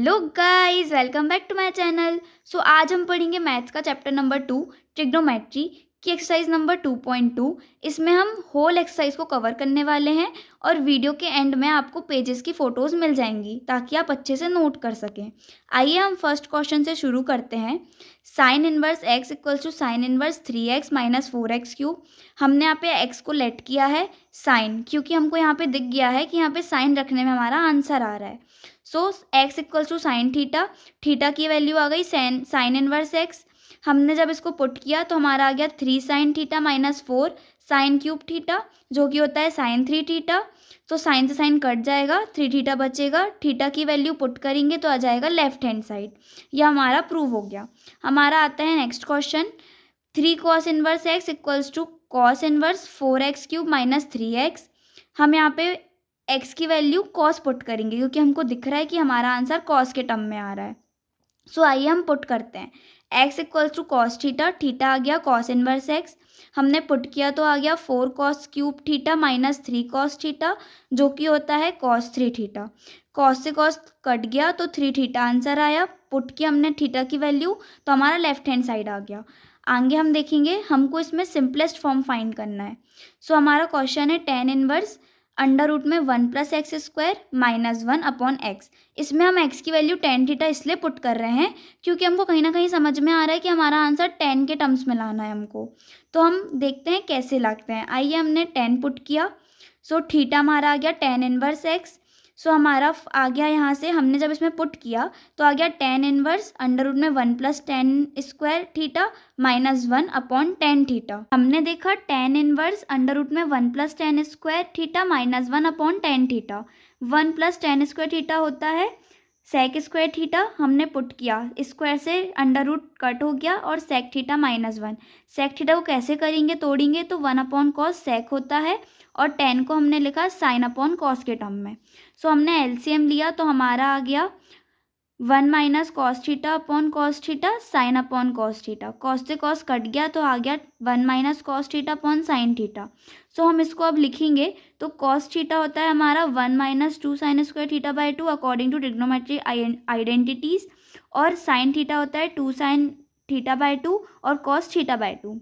Hello guys, welcome back to my channel. So आज हम पढ़ेंगे मैथ्स का चैप्टर नंबर 2 ट्रिग्नोमेट्री की एक्सरसाइज नंबर 2.2। इसमें हम होल एक्सरसाइज को कवर करने वाले हैं और वीडियो के एंड में आपको पेजेस की फ़ोटोज़ मिल जाएंगी ताकि आप अच्छे से नोट कर सकें। आइए हम फर्स्ट क्वेश्चन से शुरू करते हैं। Sine inverse x equals to sine inverse 3x minus 4x cube. हमने यहाँ पे x को लेट किया है साइन, क्योंकि हमको यहाँ पे दिख गया है कि यहाँ पे साइन रखने में हमारा आंसर आ रहा है। So x equals to sine theta, theta की वैल्यू आ गई साइन इनवर्स एक्स। हमने जब इसको पुट किया तो हमारा आ गया 3 sine theta minus 4 sine cube theta, जो कि होता है साइन 3 थीटा। तो साइन से साइन कट जाएगा, 3 थीटा बचेगा। थीटा की वैल्यू पुट करेंगे तो आ जाएगा लेफ्ट हैंड साइड। यह हमारा प्रूव हो गया। हमारा आता है next question. 3 cos inverse x equals to cos inverse 4x cube minus 3x। हम यहाँ पे x की वैल्यू कॉस पुट करेंगे क्योंकि हमको दिख रहा है कि हमारा आंसर कॉस के टर्म में आ रहा है। सो आइए हम पुट करते हैं। x equals to cos theta, theta आ गया कॉस इनवर्स x। हमने पुट किया तो आ गया 4 cos cube theta minus 3 cos theta, जो कि होता है कॉस 3 थीटा। कॉस से कॉस कट गया तो 3 थीटा आंसर आया। पुट किया हमने थीटा की वैल्यू तो हमारा लेफ्ट हैंड साइड आ गया। आगे हम देखेंगे, हमको इसमें सिंपलेस्ट फॉर्म फाइंड करना है। सो हमारा क्वेश्चन है टेन इनवर्स अंडर रूट में 1 plus x square minus 1 upon x. इसमें हम एक्स की वैल्यू टेन थीटा इसलिए पुट कर रहे हैं क्योंकि हमको कहीं ना कहीं समझ में आ रहा है कि हमारा आंसर 10 के टर्म्स में लाना है हमको। तो हम देखते हैं कैसे लाते हैं। आइए, हमने 10 पुट किया। सो थीटा हमारा आ गया टेन इनवर्स एक्स। सो हमारा आ गया यहाँ से, हमने जब इसमें पुट किया तो आ गया टेन इनवर्स अंडर रूट में 1 plus tan square theta minus 1 upon tan theta. हमने देखा टेन इनवर्स अंडर रूट में 1 plus tan square theta minus 1 upon tan theta. 1 plus tan square theta होता है सेक स्क्वायर थीटा। हमने put किया, square से under root cut हो गया और sec theta minus 1। Sec theta को कैसे करेंगे, तोड़ेंगे तो 1 अपॉन कॉस सेक होता है और 10 को हमने लिखा साइन अपॉन कॉस के टर्म में। सो हमने एलसीएम लिया तो हमारा आ गया 1 minus cos theta upon cos theta sine upon cos theta. Cos से कॉस कट गया तो आ गया 1 minus cos theta upon sine theta. So हम इसको अब लिखेंगे तो कॉस थीटा होता है हमारा 1 minus 2 sine square theta by 2 according to trigonometry identities, और साइन थीटा होता है 2 साइन थीटा बाई 2 और कॉस थीटा बाई 2।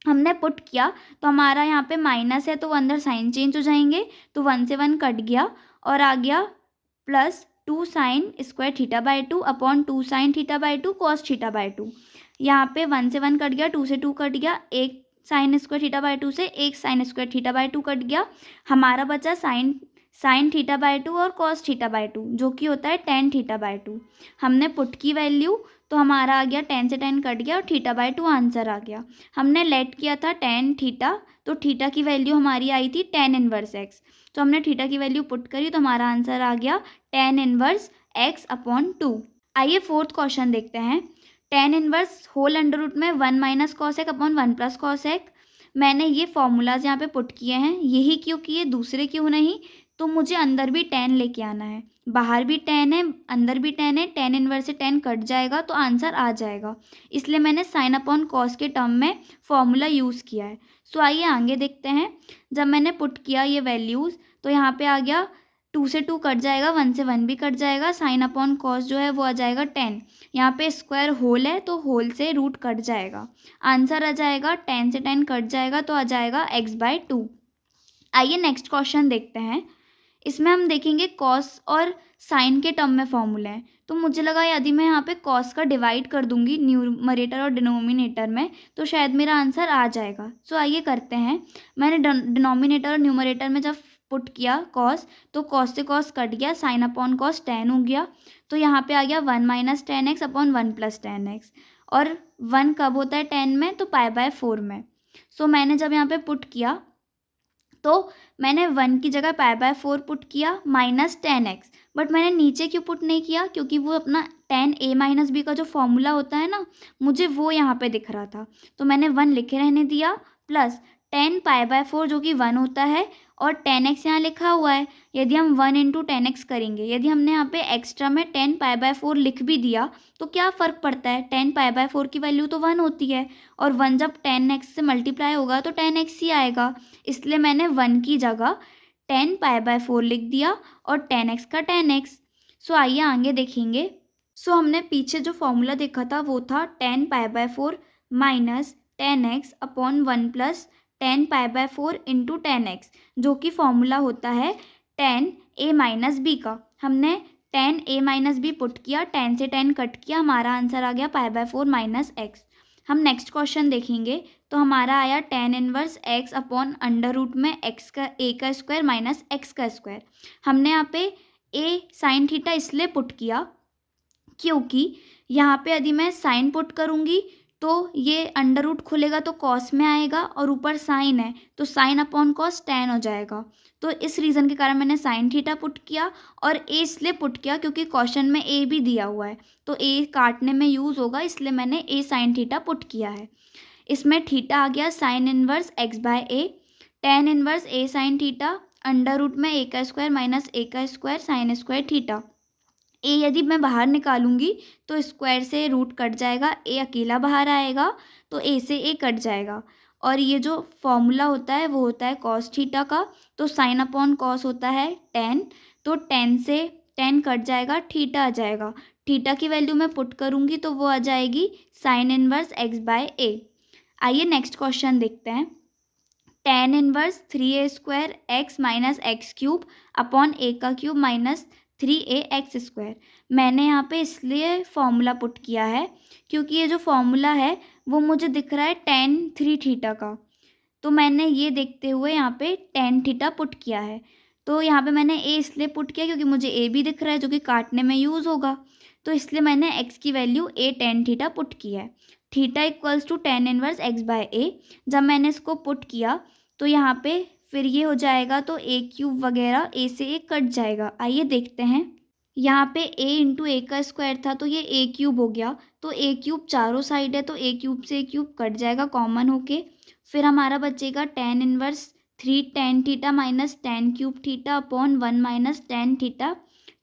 हमने पुट किया तो हमारा यहाँ पे माइनस है तो अंदर साइन चेंज हो जाएंगे, तो 1 से 1 कट गया और आ गया plus 2 sine square theta by 2 upon 2 sine theta by 2 cos theta by 2। यहाँ पे 1 से 1 कट गया, 2 से 2 कट गया, एक साइन स्क्वायर थीटा बाई 2 से एक sign square theta by 2 cut गया। हमारा बचा साइन थीटा बाई 2 और कॉस थीटा बाई 2, जो कि होता है टेन थीटा बाई 2। हमने पुट की वैल्यू तो हमारा आ गया 10 से 10 कट गया और थीटा बाई 2 आंसर आ गया। हमने लेट किया था टेन थीटा, तो थीटा की वैल्यू हमारी आई थी टेन इनवर्स एक्स। तो हमने थीटा की वैल्यू पुट करी तो हमारा आंसर आ गया टेन इनवर्स एक्स अपॉन 2। आइए फोर्थ क्वेश्चन देखते हैं। Tan inverse whole under root में 1 minus cos x upon 1 plus cos x. मैंने ये फॉर्मूलाज यहाँ पे पुट किए हैं, यही क्यों किए, दूसरे क्यों नहीं। तो मुझे अंदर भी 10 लेके आना है, बाहर भी 10 है अंदर भी 10 है, 10 इनवर्स से 10 कट जाएगा तो आंसर आ जाएगा। इसलिए मैंने साइन अपॉन कॉस के टर्म में फॉर्मूला यूज़ किया है। सो आइए आगे देखते हैं। जब मैंने पुट किया ये वैल्यूज़ तो यहाँ पे आ गया 2 से 2 कट जाएगा, 1 से 1 भी कट जाएगा, साइन अपॉन कॉस जो है वो आ जाएगा 10। यहाँ पे स्क्वायर होल है तो होल से रूट कट जाएगा, आंसर आ जाएगा 10 से 10 कट जाएगा तो आ जाएगा x बाई 2। आइए नेक्स्ट क्वेश्चन देखते हैं। इसमें हम देखेंगे कॉस और साइन के टर्म में फॉर्मूला है। तो मुझे लगा यदि मैं यहाँ पे कॉस का डिवाइड कर दूंगी न्यूमरेटर और डिनोमिनेटर में तो शायद मेरा आंसर आ जाएगा। सो आइए करते हैं। मैंने डिनोमिनेटर और न्यूमरेटर में जब पुट किया कॉस तो कॉस से कॉस कट गया, साइन अपॉन कॉस 10 हो गया। तो यहाँ पे आ गया 1 minus 10x upon 1 plus 10x, और 1 कब होता है 10 में, तो पाई बाय 4 में। सो मैंने जब यहाँ पे पुट किया तो मैंने 1 की जगह पाई बाय 4 पुट किया माइनस 10x। बट मैंने नीचे क्यों पुट नहीं किया, क्योंकि वो अपना 10a माइनस बी का जो फॉर्मूला होता है ना, मुझे वो यहाँ पे दिख रहा था तो मैंने 1 लिखे रहने दिया, प्लस 10 पाई बाय 4 जो कि 1 होता है और 10x यहाँ लिखा हुआ है। यदि हम 1 इंटू 10x करेंगे, यदि हमने यहाँ पे एक्स्ट्रा में 10 पाई बाय 4 लिख भी दिया तो क्या फ़र्क पड़ता है, 10 पाई बाय 4 की वैल्यू तो 1 होती है और 1 जब 10x से मल्टीप्लाई होगा तो 10x ही आएगा। इसलिए मैंने 1 की जगह 10 पाई बाय 4 लिख दिया और 10x का 10x। सो आइए आगे देखेंगे। सो हमने पीछे जो फॉर्मूला देखा था वो था 10π/4 minus 10x upon 1 plus 10π/4 into 10x, जो कि फॉर्मूला होता है 10a माइनस बी का। हमने 10a माइनस बी पुट किया, 10 से 10 कट किया, हमारा आंसर आ गया π/4 माइनस एक्स। हम नेक्स्ट क्वेश्चन देखेंगे तो हमारा आया tan inverse x upon under root में x का a का स्क्वायर माइनस x का स्क्वायर। हमने यहाँ पे a साइन थीटा इसलिए पुट किया क्योंकि यहाँ पे यदि मैं साइन पुट करूँगी तो ये अंडर रूट खुलेगा तो कॉस में आएगा और ऊपर साइन है तो साइन अपॉन कॉस टैन हो जाएगा। तो इस रीज़न के कारण मैंने साइन थीटा पुट किया और ए इसलिए पुट किया क्योंकि क्वेश्चन में ए भी दिया हुआ है तो ए काटने में यूज़ होगा, इसलिए मैंने ए साइन थीटा पुट किया है। इसमें थीटा आ गया sine inverse x/a, tan inverse a sine theta under root में a का स्क्वायर माइनस a का स्क्वायर साइन स्क्वायर थीटा। ए यदि मैं बाहर निकालूंगी तो स्क्वायर से रूट कट जाएगा, ए अकेला बाहर आएगा तो ए से ए कट जाएगा। और ये जो फॉर्मूला होता है वो होता है कॉस थीटा का, तो साइन अपॉन कॉस होता है टेन, तो टेन से टेन कट जाएगा, थीटा आ जाएगा। थीटा की वैल्यू मैं पुट करूँगी तो वो आ जाएगी साइन इनवर्स x/a। आइए नेक्स्ट क्वेश्चन देखते हैं। Tan inverse 3a² x minus x cube upon a का क्यूब माइनस 3ax²। मैंने यहाँ पे इसलिए फॉर्मूला पुट किया है क्योंकि ये जो फॉर्मूला है वो मुझे दिख रहा है tan 3θ का, तो मैंने ये देखते हुए यहाँ पे tan थीटा पुट किया है। तो यहाँ पे मैंने a इसलिए पुट किया क्योंकि मुझे a भी दिख रहा है जो कि काटने में यूज़ होगा, तो इसलिए मैंने x की value a tan theta put की है। Theta equals to tan inverse x/a। जब मैंने इसको पुट किया तो यहाँ पे फिर ये हो जाएगा तो a³ वगैरह a से a कट जाएगा। आइए देखते हैं, यहाँ पे a इंटू ए का स्क्वायर था तो ये a³ हो गया, तो a³ चारों साइड है तो a³ से a³ कट जाएगा कॉमन होके। फिर हमारा बचेगा tan inverse 3 tan theta minus tan³ theta upon 1 minus tan theta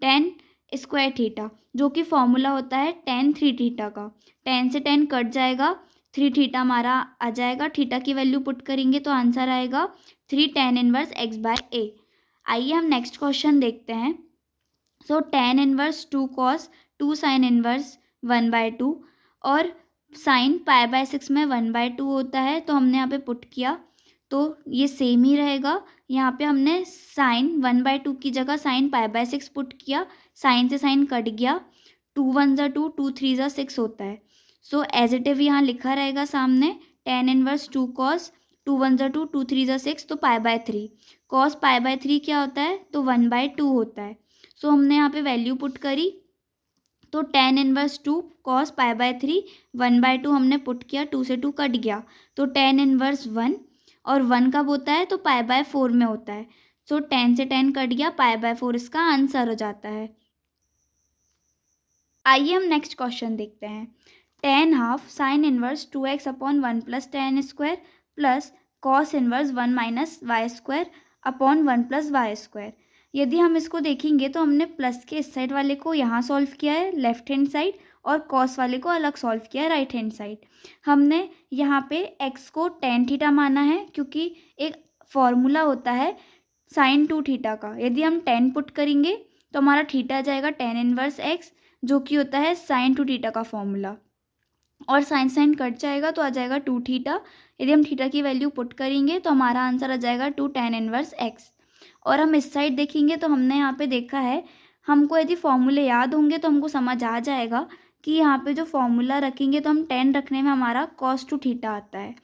tan square theta, जो कि फॉर्मूला होता है tan 3θ का। tan से tan कट जाएगा, 3θ हमारा आ जाएगा, थीटा की वैल्यू पुट करेंगे तो आंसर आएगा 3 tan इनवर्स x/a। आइए हम नेक्स्ट क्वेश्चन देखते हैं। सो tan inverse 2 cos 2 sine inverse 1/2 और साइन π/6 में 1/2 होता है, तो हमने यहाँ पे पुट किया तो ये सेम ही रहेगा। यहाँ पे हमने साइन 1/2 की जगह साइन π/6 पुट किया, साइन से साइन कट गया, 2 1 ज़ा 2 2 3 ज़ा 6 होता है। सो एज इट इव यहाँ लिखा रहेगा सामने tan इनवर्स 2 cos 2 1 ज़ा 2 2 3 ज़ा 6 तो π/3। cos π/3 क्या होता है तो 1/2 होता है। सो हमने यहाँ पे वैल्यू पुट करी तो tan इनवर्स 2 cos π/3 1/2 हमने पुट किया, 2 से 2 कट गया तो tan इनवर्स 1, और 1 कब होता है तो π/4 में होता है। सो tan से tan कट गया, π/4 इसका आंसर हो जाता है। आइए हम नेक्स्ट क्वेश्चन देखते हैं। tan half sine inverse 2x upon 1 plus tan square plus cos inverse 1 minus y square upon 1 plus y square. यदि हम इसको देखेंगे तो हमने प्लस के इस साइड वाले को यहाँ सॉल्व किया है लेफ्ट हैंड साइड और कॉस वाले को अलग सॉल्व किया है राइट हैंड साइड। हमने यहाँ पे x को tan थीटा माना है क्योंकि एक फॉर्मूला होता है साइन 2θ का। यदि हम tan पुट करेंगे तो हमारा थीटा आ जाएगा tan इनवर्स x, जो कि होता है साइन 2θ का फॉर्मूला, और साइन साइन कट जाएगा तो आ जाएगा 2θ। यदि हम थीटा की वैल्यू पुट करेंगे तो हमारा आंसर आ जाएगा 2 tan इनवर्स x। और हम इस साइड देखेंगे तो हमने यहाँ पे देखा है, हमको यदि फॉर्मूले याद होंगे तो हमको समझ आ जाएगा कि यहाँ पे जो फॉर्मूला रखेंगे तो हम tan रखने में हमारा cos 2θ आता है।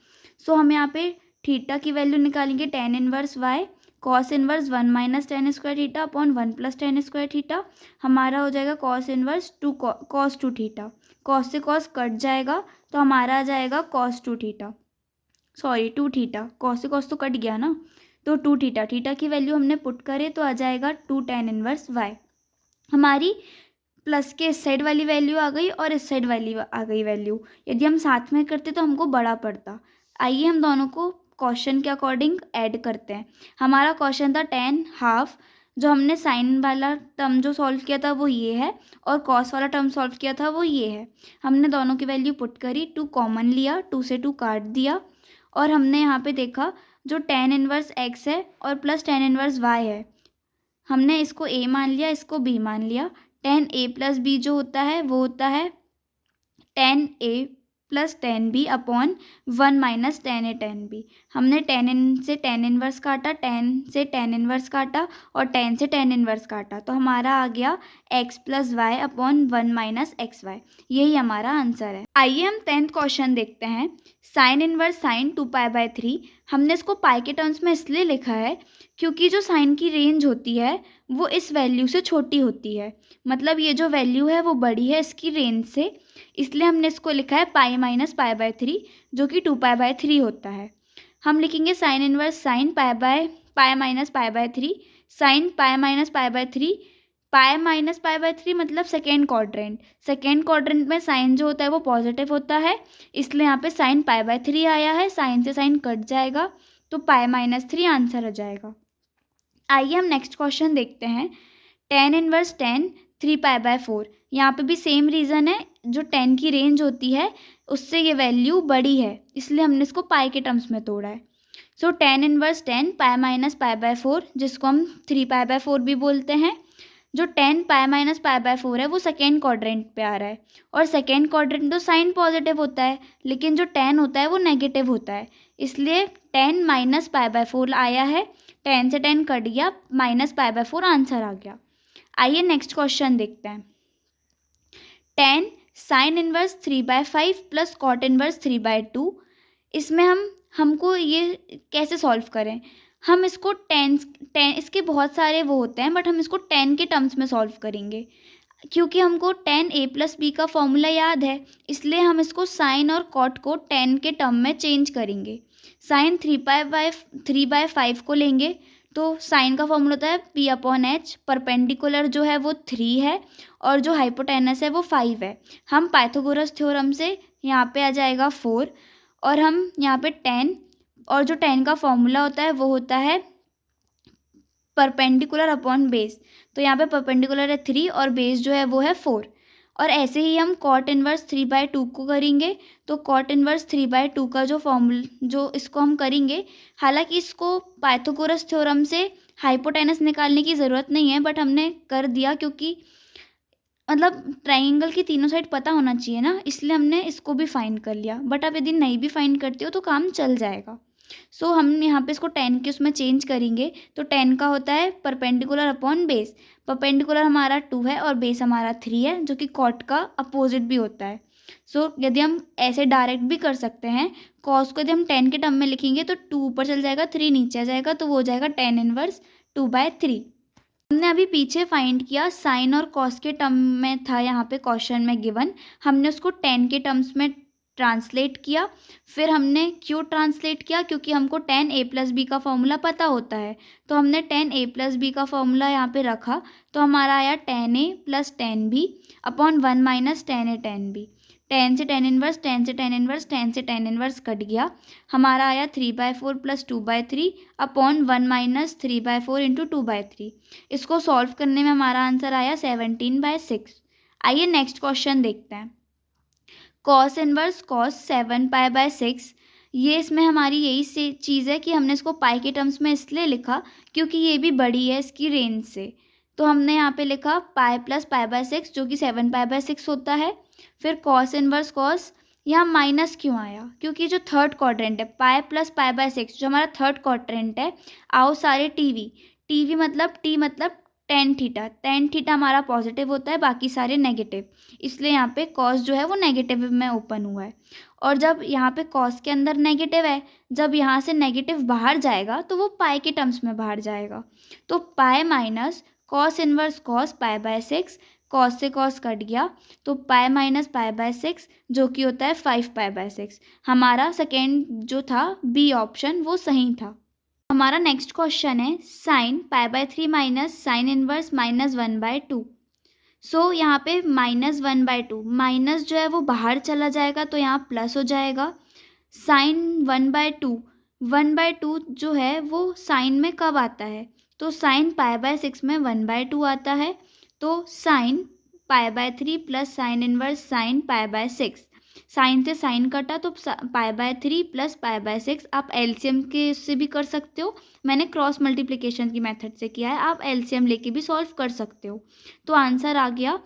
सो हम यहाँ पे थीटा की वैल्यू निकालेंगे tan inverse y cos inverse 1 minus tan square theta upon 1 plus tan square theta, हमारा हो जाएगा cos इनवर्स 2 cos 2θ। cos से cos कट जाएगा तो हमारा आ जाएगा cos 2θ, सॉरी 2θ, cos से cos तो कट गया ना, तो 2θ। थीटा की वैल्यू हमने पुट करे तो आ जाएगा 2 tan इनवर्स y। हमारी प्लस के इस साइड वाली वैल्यू आ गई और इस साइड वाली आ गई वैल्यू। यदि हम साथ में करते तो हमको बड़ा पड़ता। आइए हम दोनों को क्वेश्चन के अकॉर्डिंग ऐड करते हैं। हमारा क्वेश्चन था tan हाफ, जो हमने साइन वाला टर्म जो सॉल्व किया था वो ये है और कॉस वाला टर्म सॉल्व किया था वो ये है। हमने दोनों की वैल्यू पुट करी, 2 कॉमन लिया, 2 से 2 काट दिया, और हमने यहाँ पे देखा जो tan इनवर्स x है और प्लस tan इनवर्स y है, हमने इसको a मान लिया, इसको b मान लिया। tan a प्लस बी जो होता है वो होता है tan a plus tan b upon 1 minus tan a tan b। हमने tan in से tan इनवर्स काटा, tan से tan इनवर्स काटा और tan से tan इनवर्स काटा, तो हमारा आ गया x plus y upon 1 minus x y. यही हमारा आंसर है। आइए हम 10th क्वेश्चन देखते हैं। Sine inverse sine 2π/3। हमने इसको पाई के टर्म्स में इसलिए लिखा है क्योंकि जो साइन की रेंज होती है वो इस वैल्यू से छोटी होती है, मतलब ये जो वैल्यू है वो बड़ी है इसकी रेंज से, इसलिए हमने इसको लिखा है पाई माइनस π/3 जो कि 2π/3 होता है। हम लिखेंगे sine inverse sine pi minus π/3, sine pi minus π/3, pi minus π/3 मतलब सेकेंड क्वाड्रेंट। सेकेंड क्वाड्रेंट में साइन जो होता है वो पॉजिटिव होता है, इसलिए यहाँ पे साइन π/3 आया है, साइन से साइन कट जाएगा तो पाई-3 आंसर आ जाएगा। आइए हम नेक्स्ट क्वेश्चन देखते हैं। tan inverse tan 3π/4। यहाँ पे भी सेम रीज़न है, जो tan की रेंज होती है उससे ये वैल्यू बड़ी है, इसलिए हमने इसको पाई के टर्म्स में तोड़ा है। So tan inverse tan pi minus π/4 जिसको हम 3π/4 भी बोलते हैं। जो tan पाई माइनस π/4 है वो सेकेंड क्वाड्रेंट पे आ रहा है, और सेकेंड क्वाड्रेंट तो साइन पॉजिटिव होता है लेकिन जो tan होता है वो नेगेटिव होता है, इसलिए tan माइनस π/4 आया है। tan से tan कट गया, माइनस π/4 आंसर आ गया। आइए नेक्स्ट क्वेश्चन देखते हैं। tan sine inverse 3/5 plus cot inverse 3/2। इसमें हमको ये कैसे सॉल्व करें। हम इसको tan इसके बहुत सारे वो होते हैं, बट हम इसको tan के टर्म्स में सॉल्व करेंगे क्योंकि हमको tan a प्लस बी का फॉर्मूला याद है, इसलिए हम इसको साइन और कॉट को tan के टर्म में चेंज करेंगे। साइन 3/5 को लेंगे तो साइन का फॉर्मूला होता है p/h। परपेंडिकुलर जो है वो 3 है और जो हाइपोटेनस है वो 5 है। हम पाइथागोरस थ्योरम से यहाँ पे आ जाएगा 4, और हम यहाँ पे tan, और जो tan का फॉर्मूला होता है वो होता है परपेंडिकुलर अपॉन बेस, तो यहाँ पे परपेंडिकुलर है 3 और बेस जो है वो है 4। और ऐसे ही हम कॉट इनवर्स 3/2 को करेंगे, तो कॉट इनवर्स 3/2 का जो फॉर्मूला जो इसको हम करेंगे, हालांकि इसको पाइथागोरस थ्योरम से हाइपोटेनस निकालने की ज़रूरत नहीं है, बट हमने कर दिया क्योंकि मतलब ट्राइंगल की तीनों साइड पता होना चाहिए ना, इसलिए हमने इसको भी फाइंड कर लिया। बट आप यदि नहीं भी फाइंड करते हो तो काम चल जाएगा। सो हम यहाँ पे इसको tan के उसमें चेंज करेंगे, तो tan का होता है परपेंडिकुलर अपॉन बेस। परपेंडिकुलर हमारा 2 है और बेस हमारा 3 है, जो कि कॉट का अपोजिट भी होता है। सो यदि हम ऐसे डायरेक्ट भी कर सकते हैं, कॉस को यदि हम tan के टर्म में लिखेंगे तो 2 ऊपर चल जाएगा, 3 नीचे आ जाएगा, तो वो हो जाएगा tan इनवर्स 2/3। हमने अभी पीछे फाइंड किया साइन और कॉस के टर्म में था यहाँ पे क्वेश्चन में गिवन, हमने उसको tan के टर्म्स में ट्रांसलेट किया। फिर हमने क्यों ट्रांसलेट किया, क्योंकि हमको tan a प्लस बी का फॉर्मूला पता होता है, तो हमने tan a प्लस बी का फॉर्मूला यहाँ पे रखा, तो हमारा आया tan a plus tan b upon 1 minus tan a tan b। tan से tan इनवर्स, tan से tan इनवर्स, tan से tan इनवर्स कट गया, हमारा आया 3/4 प्लस 2/3 अपॉन 1 माइनस 3/4 इंटू 2/3। इसको सॉल्व करने में हमारा आंसर आया 17/6। आइए नेक्स्ट क्वेश्चन देखते हैं। Cos inverse cos 7π/6। ये इसमें हमारी यही से चीज़ है कि हमने इसको पाई के टर्म्स में इसलिए लिखा क्योंकि ये भी बड़ी है इसकी रेंज से, तो हमने यहाँ पे लिखा पाई प्लस π/6 जो कि 7π/6 होता है। फिर कॉस इनवर्स कॉस, यहाँ माइनस क्यों आया, क्योंकि जो थर्ड क्वाड्रेंट है पाई प्लस π/6 जो हमारा थर्ड क्वाड्रेंट है, आओ सारे टी मतलब टी मतलब tan थीटा हमारा पॉजिटिव होता है, बाकी सारे नेगेटिव, इसलिए यहाँ पे कॉस जो है वो नेगेटिव में ओपन हुआ है। और जब यहाँ पे कॉस के अंदर नेगेटिव है, जब यहाँ से नेगेटिव बाहर जाएगा तो वो पाई के टर्म्स में बाहर जाएगा, तो pi minus cos inverse cos π/6, cos से कॉस कट गया, तो पाई माइनस π/6 जो कि होता है 5π/6। हमारा सेकेंड जो था बी ऑप्शन वो सही था। हमारा नेक्स्ट क्वेश्चन है साइन π/3 माइनस साइन इनवर्स -1/2। सो यहाँ पे -1/2, माइनस जो है वो बाहर चला जाएगा तो यहाँ प्लस हो जाएगा। साइन 1/2 जो है वो साइन में कब आता है, तो साइन π/6 में 1/2 आता है, तो sine π/3 plus sine inverse sine π/6। Sine से साइन कटा तो π/3 प्लस π/6। आप एलसीएम के उससे भी कर सकते हो, मैंने क्रॉस मल्टीप्लिकेशन की मेथड से किया है, आप एलसीएम लेके भी सॉल्व कर सकते हो। तो आंसर आ गया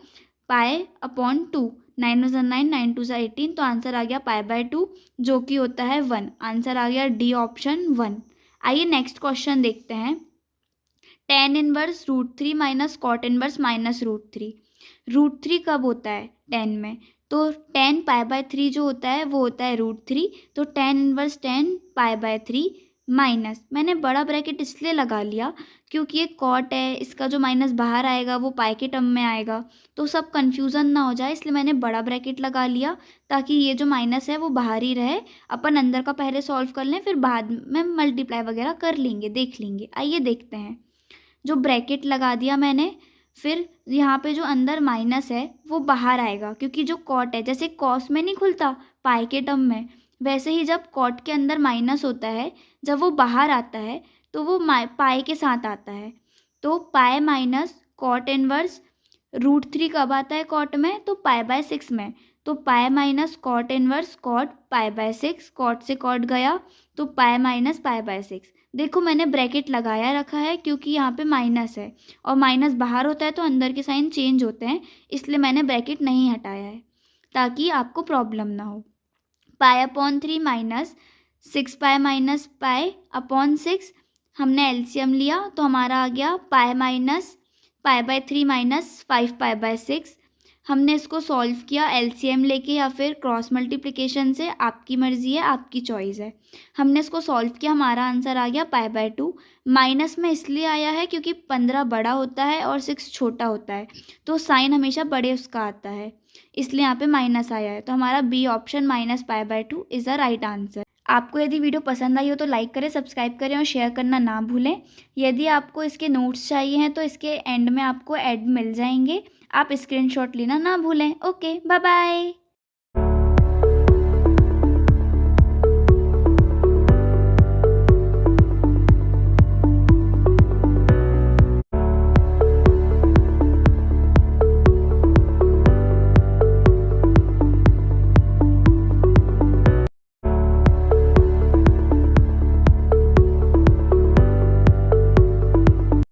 π/2। 9 × 9, 9 × 18, तो आंसर आ गया π/2 जो कि होता है 1। आंसर आ गया डी ऑप्शन 1। आइए नेक्स्ट क्वेश्चन देखते हैं। tan inverse √3 minus cot inverse minus √3। √3 कब होता है tan में? तो tan π/3 जो होता है वो होता है √3। तो tan इनवर्स tan π/3 माइनस, मैंने बड़ा ब्रैकेट इसलिए लगा लिया क्योंकि ये कॉट है, इसका जो माइनस बाहर आएगा वो पाई के टर्म में आएगा, तो सब कन्फ्यूज़न ना हो जाए, इसलिए मैंने बड़ा ब्रैकेट लगा लिया ताकि ये जो माइनस है वो बाहर ही रहे। अपन अंदर का पहले सॉल्व कर लें, फिर बाद में मल्टीप्लाई वगैरह कर लेंगे, देख लेंगे। आइए देखते हैं। जो ब्रैकेट लगा दिया मैंने, फिर यहाँ पे जो अंदर माइनस है वो बाहर आएगा क्योंकि जो कॉट है, जैसे कॉस में नहीं खुलता पाई के टर्म में, वैसे ही जब कॉट के अंदर माइनस होता है, जब वो बाहर आता है तो वो पाई के साथ आता है। तो पाई माइनस कॉट इनवर्स √3 कब आता है कॉट में? तो π/6 में। तो pi minus cot inverse cot π/6, cot से कॉट गया तो पाई माइनस π/6। देखो मैंने ब्रैकेट लगाया रखा है क्योंकि यहाँ पे माइनस है और माइनस बाहर होता है तो अंदर के साइन चेंज होते हैं, इसलिए मैंने ब्रैकेट नहीं हटाया है ताकि आपको प्रॉब्लम ना हो। π/3 माइनस 6π माइनस π/6, हमने एलसीएम लिया तो हमारा आ गया पाई माइनस π/3 माइनस 5π/6। हमने इसको सॉल्व किया एलसीएम लेके या फिर क्रॉस मल्टीप्लिकेशन से, आपकी मर्ज़ी है, आपकी चॉइस है। हमने इसको सॉल्व किया, हमारा आंसर आ गया π/2। माइनस में इसलिए आया है क्योंकि 15 बड़ा होता है और 6 छोटा होता है, तो साइन हमेशा बड़े उसका आता है, इसलिए यहाँ पे माइनस आया है। तो हमारा B option minus π/2 is the right answer. आपको यदि वीडियो पसंद आई हो तो लाइक करें, सब्सक्राइब करें और शेयर करना ना भूलें। यदि आपको इसके नोट्स चाहिए हैं तो इसके एंड में आपको ऐड मिल जाएंगे, आप स्क्रीनशॉट लेना ना भूलें। Okay, bye bye.